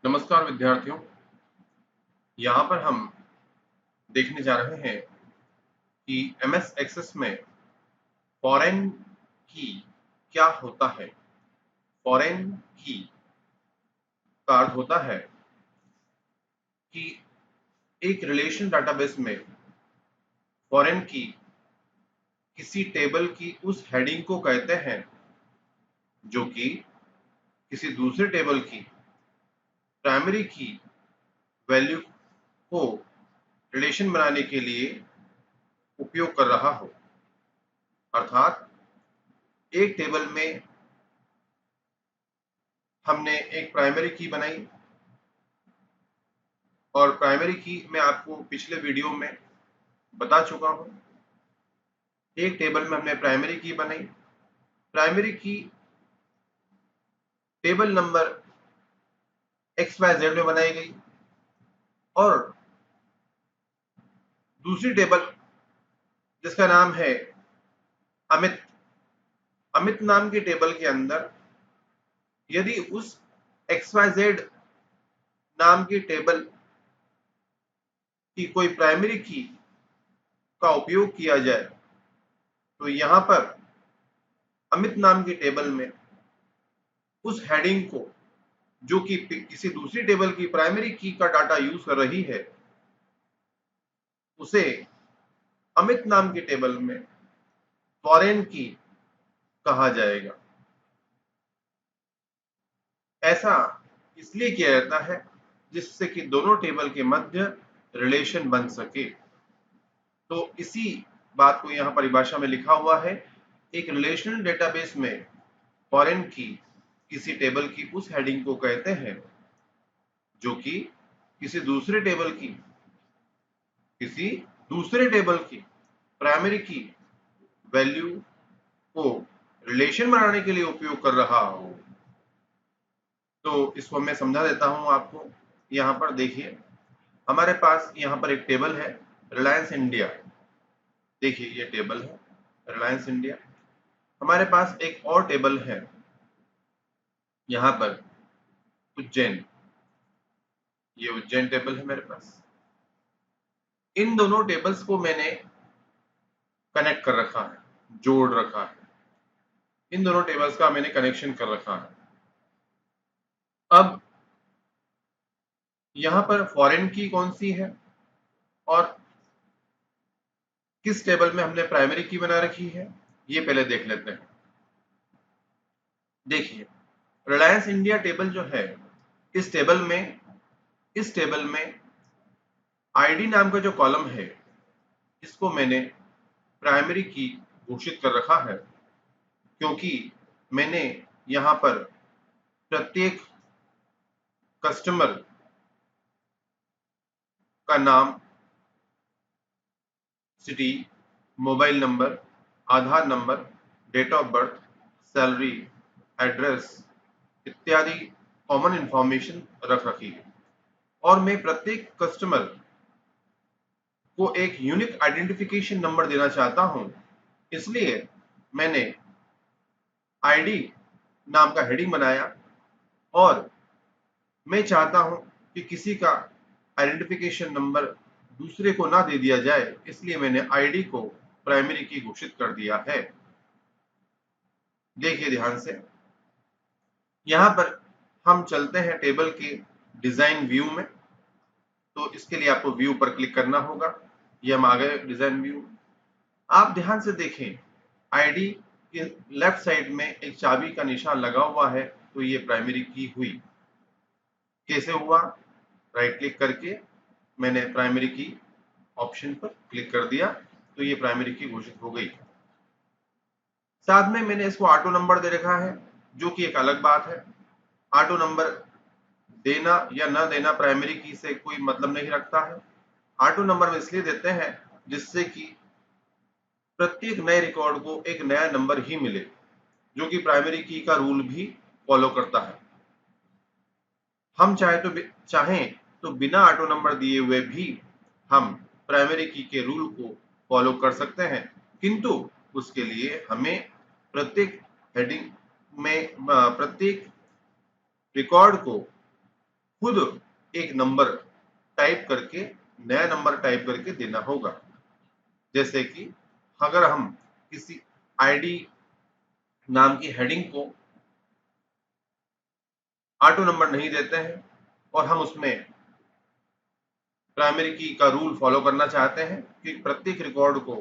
नमस्कार विद्यार्थियों। यहाँ पर हम देखने जा रहे हैं कि एमएस एक्सेस में फॉरेन की क्या होता है। फॉरेन की का अर्थ होता है कि एक रिलेशन डाटाबेस में फॉरेन की किसी टेबल की उस हेडिंग को कहते हैं जो कि किसी दूसरे टेबल की प्राइमरी की वैल्यू को रिलेशन बनाने के लिए उपयोग कर रहा हो। अर्थात एक टेबल में हमने एक प्राइमरी की बनाई और प्राइमरी की मैं आपको पिछले वीडियो में बता चुका हूं। एक टेबल में हमने प्राइमरी की बनाई, प्राइमरी की टेबल नंबर XYZ में बनाई गई और दूसरी टेबल जिसका नाम है अमित अमित नाम की टेबल के अंदर यदि उस XYZ नाम की टेबल की कोई प्राइमरी की का उपयोग किया जाए तो यहां पर अमित नाम की टेबल में उस हेडिंग को जो कि किसी दूसरी टेबल की प्राइमरी की का डाटा यूज कर रही है उसे अमित नाम की टेबल में फॉरेन की कहा जाएगा। ऐसा इसलिए किया जाता है जिससे कि दोनों टेबल के मध्य रिलेशन बन सके। तो इसी बात को यहाँ परिभाषा में लिखा हुआ है। एक रिलेशनल डेटाबेस में फॉरेन की किसी टेबल की उस हेडिंग को कहते हैं जो कि किसी दूसरे टेबल की प्राइमरी की वैल्यू को रिलेशन बनाने के लिए उपयोग कर रहा हो। तो इसको मैं समझा देता हूं आपको। यहाँ पर देखिए, हमारे पास यहाँ पर एक टेबल है रिलायंस इंडिया। देखिए ये टेबल है रिलायंस इंडिया। हमारे पास एक और टेबल है यहाँ पर उज्जैन। ये उज्जैन टेबल है मेरे पास। इन दोनों टेबल्स को मैंने कनेक्ट कर रखा है, जोड़ रखा है। इन दोनों टेबल्स का मैंने कनेक्शन कर रखा है। अब यहाँ पर फॉरेन की कौन सी है और किस टेबल में हमने प्राइमरी की बना रखी है ये पहले देख लेते हैं। देखिए रिलायंस इंडिया टेबल जो है, इस टेबल में आईडी नाम का जो कॉलम है इसको मैंने प्राइमरी की घोषित कर रखा है क्योंकि मैंने यहाँ पर प्रत्येक कस्टमर का नाम, city, mobile number, Aadhaar number, date of birth, salary, address इत्यादि कॉमन इंफॉर्मेशन रख रखी है और मैं प्रत्येक कस्टमर को एक यूनिक आइडेंटिफिकेशन नंबर देना चाहता हूं। इसलिए मैंने आईडी नाम का हेडिंग बनाया और मैं चाहता हूं कि किसी का आइडेंटिफिकेशन नंबर दूसरे को ना दे दिया जाए, इसलिए मैंने आईडी को प्राइमरी की घोषित कर दिया है। देखिए ध्यान से, यहां पर हम चलते हैं टेबल के डिजाइन व्यू में। तो इसके लिए आपको व्यू पर क्लिक करना होगा। ये हम आ गए डिजाइन व्यू। आप ध्यान से देखें, आईडी के लेफ्ट साइड में एक चाबी का निशान लगा हुआ है, तो ये प्राइमरी की हुई। कैसे हुआ? राइट क्लिक करके मैंने प्राइमरी की ऑप्शन पर क्लिक कर दिया तो ये प्राइमरी की घोषित हो गई। साथ में मैंने इसको ऑटो नंबर दे रखा है जो कि एक अलग बात है। ऑटो नंबर देना या न देना प्राइमरी की से कोई मतलब नहीं रखता है। ऑटो नंबर इसलिए देते हैं जिससे कि प्रत्येक नए रिकॉर्ड को एक नया नंबर ही मिले, जो कि प्राइमरी की का रूल भी फॉलो करता है। हम चाहें तो बिना ऑटो नंबर दिए हुए भी हम प्राइमरी की के रूल को फॉलो कर सकते हैं, किंतु उसके लिए हमें प्रत्येक हेडिंग में प्रत्येक रिकॉर्ड को खुद एक नंबर टाइप करके, नया नंबर टाइप करके देना होगा। जैसे कि अगर हम किसी आईडी नाम की हेडिंग को ऑटो नंबर नहीं देते हैं और हम उसमें प्राइमरी की का रूल फॉलो करना चाहते हैं कि प्रत्येक रिकॉर्ड को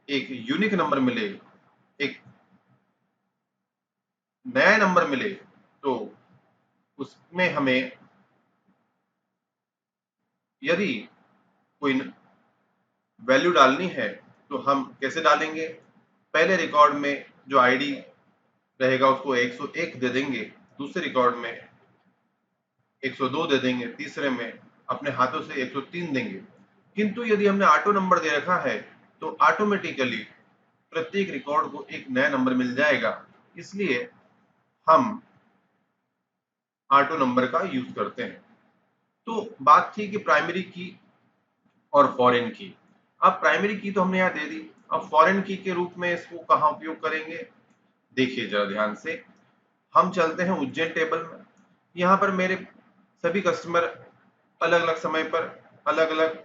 एक यूनिक नंबर मिले, एक नया नंबर मिले, तो उसमें हमें यदि कोई वैल्यू डालनी है तो हम कैसे डालेंगे? पहले रिकॉर्ड में जो आईडी रहेगा उसको 101 दे देंगे, दूसरे रिकॉर्ड में 102 दे देंगे, तीसरे में अपने हाथों से 103 देंगे। किंतु यदि हमने ऑटो नंबर दे रखा है तो ऑटोमेटिकली प्रत्येक रिकॉर्ड को एक नया नंबर मिल जाएगा। इसलिए हम ऑटो नंबर का यूज करते हैं। तो बात थी कि प्राइमरी की और फॉरेन की। अब प्राइमरी की तो हमने यहाँ दे दी, अब फॉरेन की के रूप में इसको कहाँ उपयोग करेंगे? देखिए जरा ध्यान से, हम चलते हैं उज्जैन टेबल में। यहाँ पर मेरे सभी कस्टमर अलग अलग समय पर अलग अलग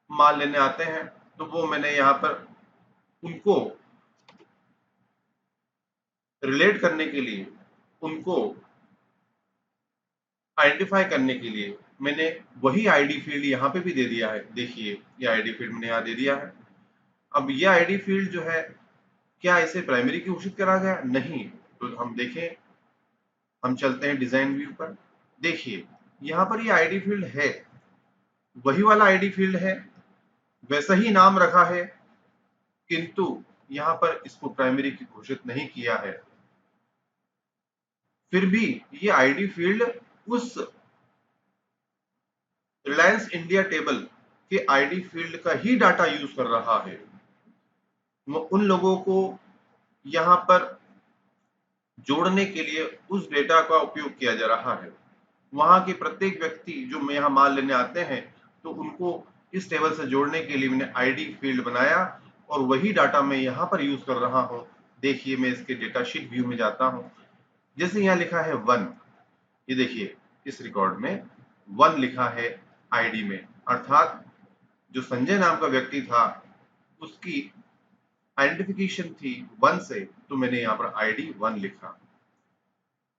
माल लेने आते हैं, तो वो मैंने यहाँ पर उनको रिलेट करने के लिए, उनको आइडेंटिफाई करने के लिए मैंने वही आईडी फील्ड यहाँ पे भी दे दिया है। देखिए ये आईडी फील्ड मैंने यहाँ दे दिया है। अब ये आईडी फील्ड जो है, क्या इसे प्राइमरी की घोषित करा गया? नहीं। तो हम देखें, हम चलते हैं डिजाइन व्यू पर। देखिए यहाँ पर ये आईडी फील्ड है, वही वाला आईडी फील्ड है, वैसा ही नाम रखा है, किंतु यहाँ पर इसको प्राइमरी की घोषित नहीं किया है। फिर भी ये आईडी फील्ड उस रिलायंस इंडिया टेबल के आईडी फील्ड का ही डाटा यूज कर रहा है। उन लोगों को यहाँ पर जोड़ने के लिए उस डेटा का उपयोग किया जा रहा है। वहां के प्रत्येक व्यक्ति जो यहाँ माल लेने आते हैं, तो उनको इस टेबल से जोड़ने के लिए मैंने आईडी फील्ड बनाया और वही डाटा मैं यहाँ पर यूज कर रहा हूँ। देखिए मैं इसके डेटा शीट व्यू में जाता हूँ। जैसे यहाँ लिखा है 1, ये देखिए इस रिकॉर्ड में 1 लिखा है आईडी में, अर्थात जो संजय नाम का व्यक्ति था उसकी आइडेंटिफिकेशन थी 1 से, तो मैंने यहाँ पर आईडी 1 लिखा।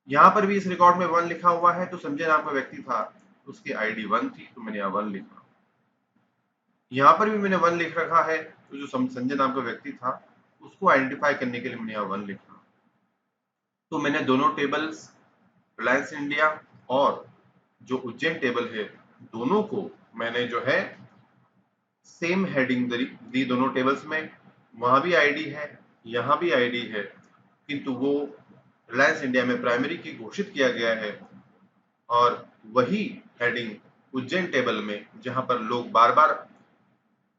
यहाँ पर भी इस रिकॉर्ड में 1 लिखा हुआ है, तो संजय नाम का व्यक्ति था, उसकी आईडी 1 थी, तो मैंने यहाँ 1 लिखा। यहाँ पर भी मैंने 1 लिख रखा है, तो जो संजय नाम का व्यक्ति था उसको आइडेंटिफाई करने के लिए मैंने यहाँ 1 लिखा। तो मैंने दोनों टेबल्स, रिलायंस इंडिया और जो उज्जैन टेबल है, दोनों को मैंने जो है सेम हेडिंग दी दोनों टेबल्स में। वहां भी आईडी है, यहाँ भी आईडी है, किंतु वो रिलायंस इंडिया में प्राइमरी की घोषित किया गया है और वही हेडिंग उज्जैन टेबल में, जहां पर लोग बार बार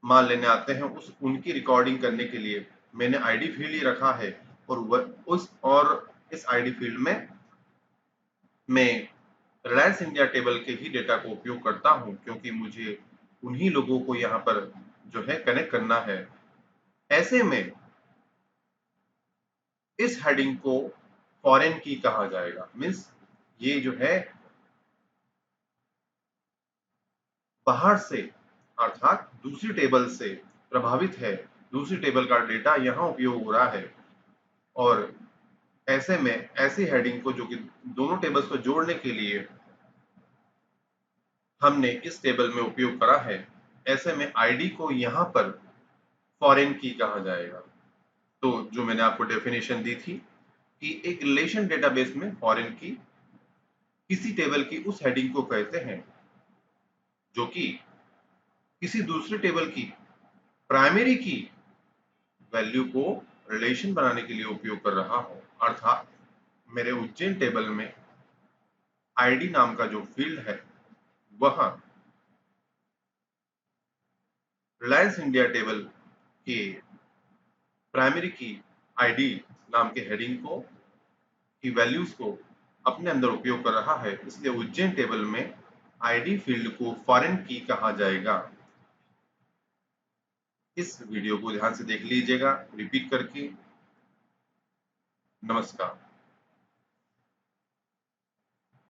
माल लेने आते हैं, उनकी रिकॉर्डिंग करने के लिए मैंने आईडी फील्ड ही रखा है। और इस आईडी फील्ड में मैं रिलायंस इंडिया टेबल के ही डेटा को उपयोग करता हूं, क्योंकि मुझे उन्हीं लोगों को यहाँ पर जो है कनेक्ट करना है। ऐसे में इस हेडिंग को फॉरेन की कहा जाएगा। मीन्स ये जो है बाहर से, अर्थात दूसरी टेबल से प्रभावित है, दूसरी टेबल का डेटा यहाँ उपयोग हो रहा है। और ऐसे में ऐसी हेडिंग को, जो कि दोनों टेबल्स को जोड़ने के लिए हमने इस टेबल में उपयोग करा है, ऐसे में आईडी को यहाँ पर फॉरेन की कहा जाएगा। तो जो मैंने आपको डेफिनेशन दी थी कि एक रिलेशन डेटाबेस में फॉरेन की किसी टेबल की उस हेडिंग को कहते हैं जो कि किसी दूसरे टेबल की प्राइमरी की वैल्यू को रिलेशन बनाने के लिए उपयोग कर रहा हूं। अर्थात मेरे उज्जैन टेबल में आईडी नाम का जो फील्ड है, वह रिलायंस इंडिया टेबल के प्राइमरी की आईडी नाम के हेडिंग को, की वैल्यूज को अपने अंदर उपयोग कर रहा है। इसलिए उज्जैन टेबल में आईडी फील्ड को फॉरेन की कहा जाएगा। इस वीडियो को ध्यान से देख लीजिएगा रिपीट करके। नमस्कार।